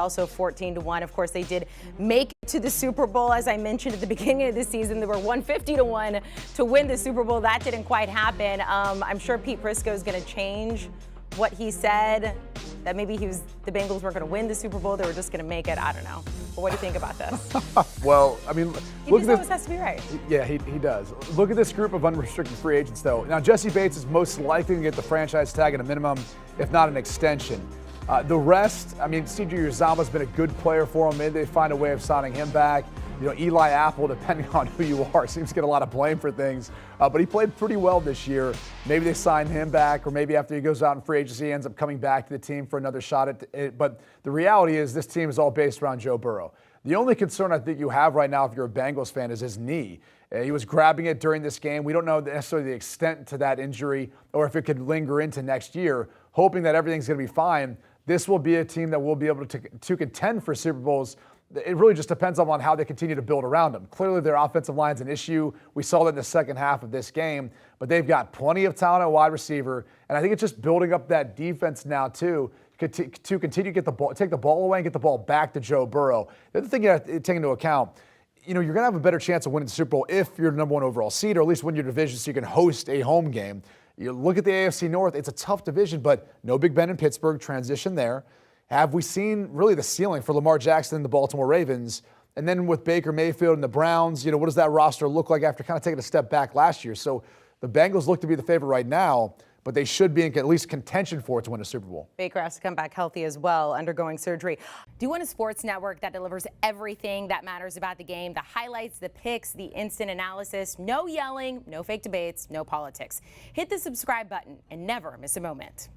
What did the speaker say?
also 14-1. Of course, they did make it to the Super Bowl. As I mentioned at the beginning of the season, they were 150-1 to win the Super Bowl. That didn't quite happen. I'm sure Pete Prisco is going to change what he said, that maybe the Bengals weren't going to win the Super Bowl. They were just going to make it. I don't know. But what do you think about this? Well, I mean, he just always has to be right. Yeah, he does. Look at this group of unrestricted free agents, though. Now, Jesse Bates is most likely to get the franchise tag at a minimum, if not an extension. The rest, I mean, C.J. Uzomah's been a good player for them. Maybe they find a way of signing him back. You know, Eli Apple, depending on who you are, seems to get a lot of blame for things. But he played pretty well this year. Maybe they sign him back, or maybe after he goes out in free agency, he ends up coming back to the team for another shot at it. But the reality is this team is all based around Joe Burrow. The only concern I think you have right now if you're a Bengals fan is his knee. He was grabbing it during this game. We don't know necessarily the extent to that injury or if it could linger into next year. Hoping that everything's going to be fine, this will be a team that will be able to contend for Super Bowls. It really just depends on how they continue to build around them. Clearly, their offensive line's an issue. We saw that in the second half of this game, but they've got plenty of talent at wide receiver, and I think it's just building up that defense now too to continue to get the ball, take the ball away and get the ball back to Joe Burrow. The other thing you have to take into account, you know, you're going to have a better chance of winning the Super Bowl if you're the number one overall seed, or at least win your division so you can host a home game. You look at the AFC North, it's a tough division, but no Big Ben in Pittsburgh, transition there. Have we seen really the ceiling for Lamar Jackson and the Baltimore Ravens? And then with Baker Mayfield and the Browns, you know, what does that roster look like after kind of taking a step back last year? So the Bengals look to be the favorite right now, but they should be in at least contention for it to win a Super Bowl. Baker has to come back healthy as well, undergoing surgery. Do you want a sports network that delivers everything that matters about the game? The highlights, the picks, the instant analysis, no yelling, no fake debates, no politics. Hit the subscribe button and never miss a moment.